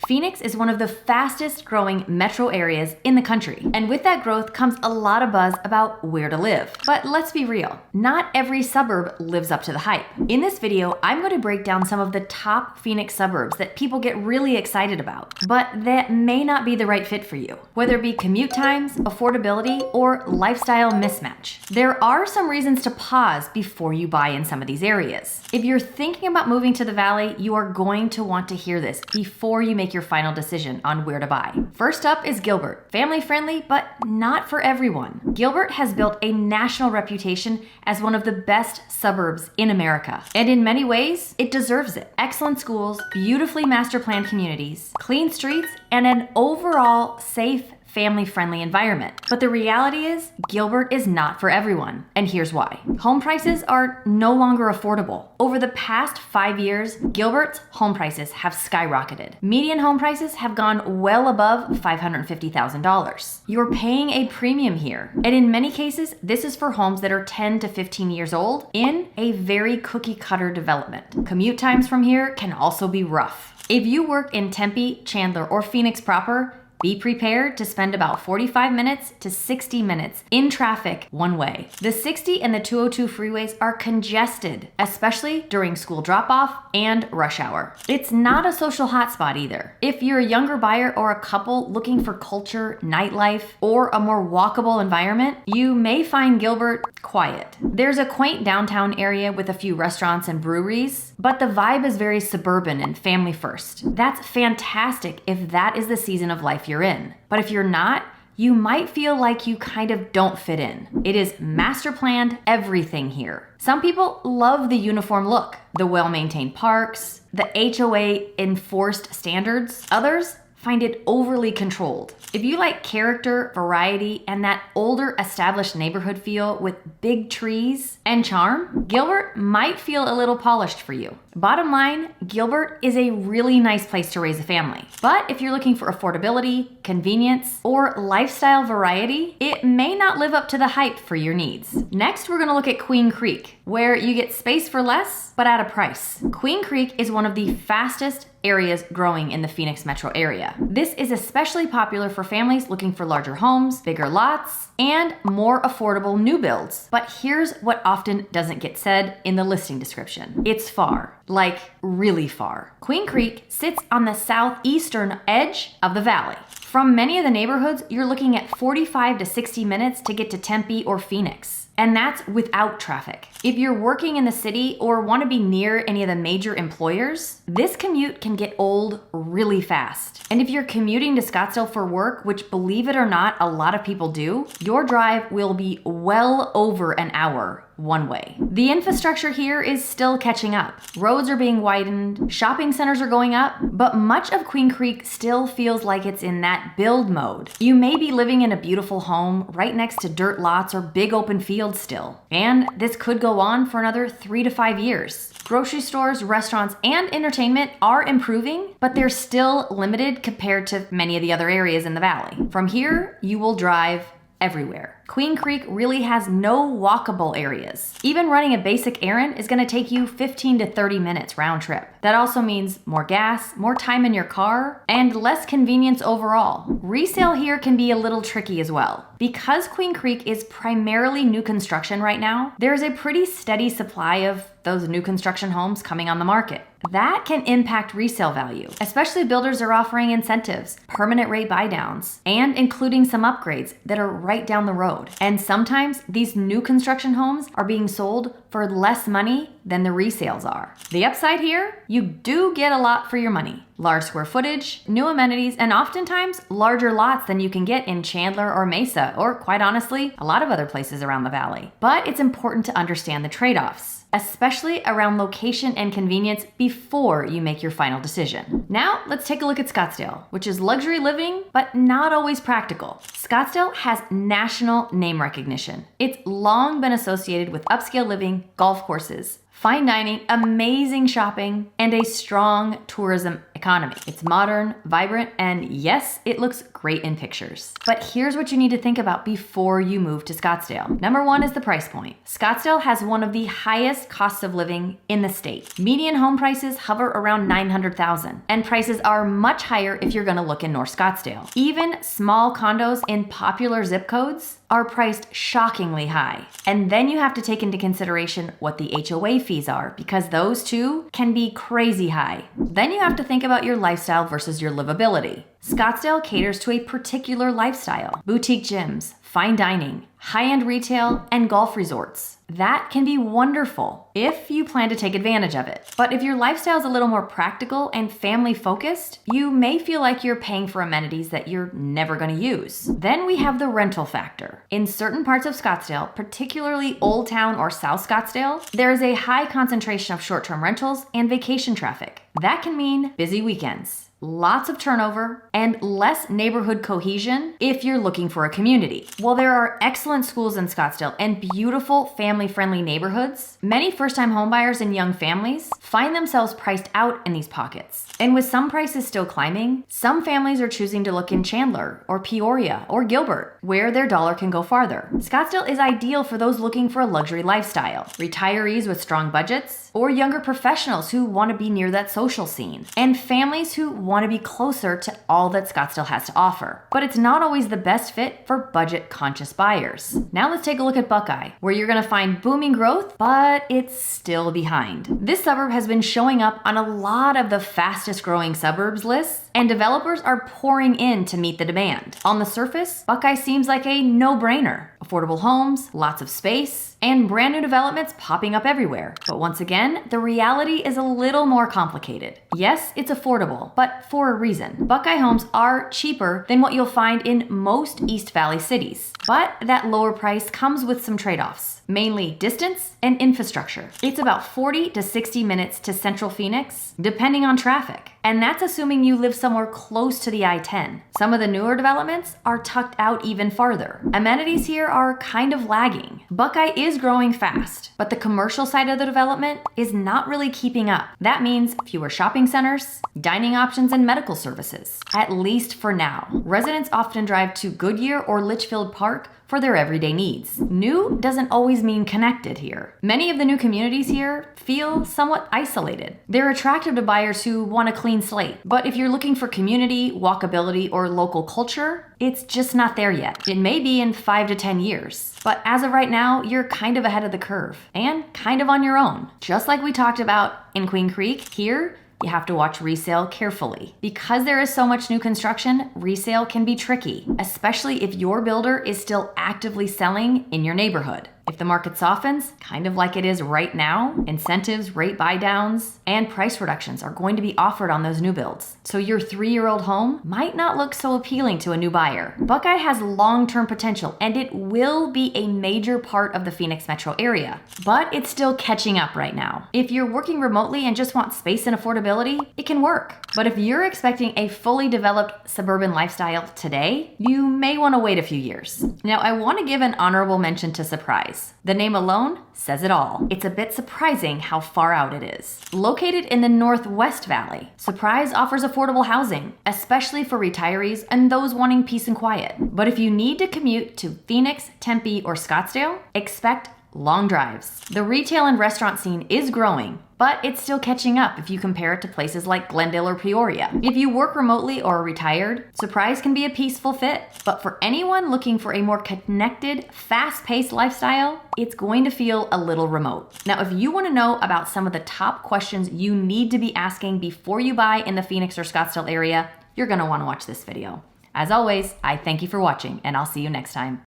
Phoenix is one of the fastest growing metro areas in the country, and with that growth comes a lot of buzz about where to live. But let's be real, not every suburb lives up to the hype. In this video, I'm going to break down some of the top Phoenix suburbs that people get really excited about, but that may not be the right fit for you, whether it be commute times, affordability, or lifestyle mismatch. There are some reasons to pause before you buy in some of these areas. If you're thinking about moving to the Valley, you are going to want to hear this before you make your final decision on where to buy. First up is Gilbert. Family friendly, but not for everyone. Gilbert has built a national reputation as one of the best suburbs in America. And in many ways, it deserves it. Excellent schools, beautifully master planned communities, clean streets, and an overall safe, family-friendly environment. But the reality is, Gilbert is not for everyone. And here's why. Home prices are no longer affordable. Over the past 5 years, Gilbert's home prices have skyrocketed. Median home prices have gone well above $550,000. You're paying a premium here. And in many cases, this is for homes that are 10 to 15 years old in a very cookie-cutter development. Commute times from here can also be rough. If you work in Tempe, Chandler, or Phoenix proper, be prepared to spend about 45 minutes to 60 minutes in traffic one way. The 60 and the 202 freeways are congested, especially during school drop-off and rush hour. It's not a social hotspot either. If you're a younger buyer or a couple looking for culture, nightlife, or a more walkable environment, you may find Gilbert quiet. There's a quaint downtown area with a few restaurants and breweries, but the vibe is very suburban and family first. That's fantastic if that is the season of life you're in. But if you're not, you might feel like you kind of don't fit in. It is master planned everything here. Some people love the uniform look, the well-maintained parks, the HOA enforced standards. Others find it overly controlled. If you like character, variety, and that older established neighborhood feel with big trees and charm, Gilbert might feel a little polished for you. Bottom line, Gilbert is a really nice place to raise a family. But if you're looking for affordability, convenience, or lifestyle variety, it may not live up to the hype for your needs. Next, we're gonna look at Queen Creek, where you get space for less, but at a price. Queen Creek is one of the fastest areas growing in the Phoenix metro area. This is especially popular for families looking for larger homes, bigger lots, and more affordable new builds. But here's what often doesn't get said in the listing description. It's far, like really far. Queen Creek sits on the southeastern edge of the valley. From many of the neighborhoods, you're looking at 45 to 60 minutes to get to Tempe or Phoenix. And that's without traffic. If you're working in the city or want to be near any of the major employers, this commute can get old really fast. And if you're commuting to Scottsdale for work, which believe it or not, a lot of people do, your drive will be well over an hour one way. The infrastructure here is still catching up. Roads are being widened, shopping centers are going up, but much of Queen Creek still feels like it's in that build mode. You may be living in a beautiful home right next to dirt lots or big open fields still. And this could go on for another 3 to 5 years. Grocery stores, restaurants, and entertainment are improving, but they're still limited compared to many of the other areas in the valley. From here, you will drive everywhere. Queen Creek really has no walkable areas. Even running a basic errand is going to take you 15 to 30 minutes round trip. That also means more gas, more time in your car, and less convenience overall. Resale here can be a little tricky as well. Because Queen Creek is primarily new construction right now, there's a pretty steady supply of those new construction homes coming on the market. That can impact resale value, especially builders are offering incentives, permanent rate buydowns, and including some upgrades that are right down the road. And sometimes these new construction homes are being sold for less money than the resales are. The upside here, you do get a lot for your money. Large square footage, new amenities, and oftentimes larger lots than you can get in Chandler or Mesa, or quite honestly, a lot of other places around the valley. But it's important to understand the trade-offs, especially around location and convenience before you make your final decision. Now, let's take a look at Scottsdale, which is luxury living, but not always practical. Scottsdale has national name recognition. It's long been associated with upscale living, golf courses, fine dining, amazing shopping, and a strong tourism economy. It's modern, vibrant, and yes, it looks great in pictures. But here's what you need to think about before you move to Scottsdale. Number one is the price point. Scottsdale has one of the highest costs of living in the state. Median home prices hover around $900,000, and prices are much higher if you're gonna look in North Scottsdale. Even small condos in popular zip codes are priced shockingly high. And then you have to take into consideration what the HOA fees are, because those too can be crazy high. Then you have to think about your lifestyle versus your livability. Scottsdale caters to a particular lifestyle: boutique gyms, fine dining, high-end retail, and golf resorts. That can be wonderful if you plan to take advantage of it. But if your lifestyle is a little more practical and family-focused, you may feel like you're paying for amenities that you're never going to use. Then we have the rental factor. In certain parts of Scottsdale, particularly Old Town or South Scottsdale, there is a high concentration of short-term rentals and vacation traffic. That can mean busy weekends, lots of turnover, and less neighborhood cohesion if you're looking for a community. While there are excellent schools in Scottsdale and beautiful family-friendly neighborhoods, many first-time homebuyers and young families find themselves priced out in these pockets. And with some prices still climbing, some families are choosing to look in Chandler or Peoria or Gilbert, where their dollar can go farther. Scottsdale is ideal for those looking for a luxury lifestyle, retirees with strong budgets, or younger professionals who want to be near that social scene, and families who want to be closer to all that Scottsdale has to offer. But it's not always the best fit for budget-conscious buyers. Now let's take a look at Buckeye, where you're going to find booming growth, but it's still behind. This suburb has been showing up on a lot of the fastest growing suburbs lists, and developers are pouring in to meet the demand. On the surface, Buckeye seems like a no-brainer. Affordable homes, lots of space, and brand new developments popping up everywhere. But once again, the reality is a little more complicated. Yes, it's affordable, but for a reason. Buckeye homes are cheaper than what you'll find in most East Valley cities. But that lower price comes with some trade-offs, mainly distance and infrastructure. It's about 40 to 60 minutes to Central Phoenix, depending on traffic. And that's assuming you live somewhere close to the I-10. Some of the newer developments are tucked out even farther. Amenities here are kind of lagging. Buckeye is growing fast, but the commercial side of the development is not really keeping up. That means fewer shopping centers, dining options, and medical services, at least for now. Residents often drive to Goodyear or Litchfield Park for their everyday needs. New doesn't always mean connected here. Many of the new communities here feel somewhat isolated. They're attractive to buyers who want a clean slate, but if you're looking for community, walkability, or local culture, it's just not there yet. It may be in 5 to 10 years, but as of right now, you're kind of ahead of the curve and kind of on your own. Just like we talked about in Queen Creek, here, you have to watch resale carefully. Because there is so much new construction, resale can be tricky, especially if your builder is still actively selling in your neighborhood. If the market softens, kind of like it is right now, incentives, rate buy downs, and price reductions are going to be offered on those new builds. So your 3-year-old home might not look so appealing to a new buyer. Buckeye has long-term potential, and it will be a major part of the Phoenix metro area, but it's still catching up right now. If you're working remotely and just want space and affordability, it can work. But if you're expecting a fully developed suburban lifestyle today, you may want to wait a few years. Now, I want to give an honorable mention to Surprise. The name alone says it all. It's a bit surprising how far out it is. Located in the Northwest Valley, Surprise offers affordable housing, especially for retirees and those wanting peace and quiet. But if you need to commute to Phoenix, Tempe, or Scottsdale, expect long drives. The retail and restaurant scene is growing, but it's still catching up if you compare it to places like Glendale or Peoria. If you work remotely or are retired, Surprise can be a peaceful fit. But for anyone looking for a more connected, fast-paced lifestyle, it's going to feel a little remote. Now, if you want to know about some of the top questions you need to be asking before you buy in the Phoenix or Scottsdale area, you're going to want to watch this video. As always, I thank you for watching, and I'll see you next time.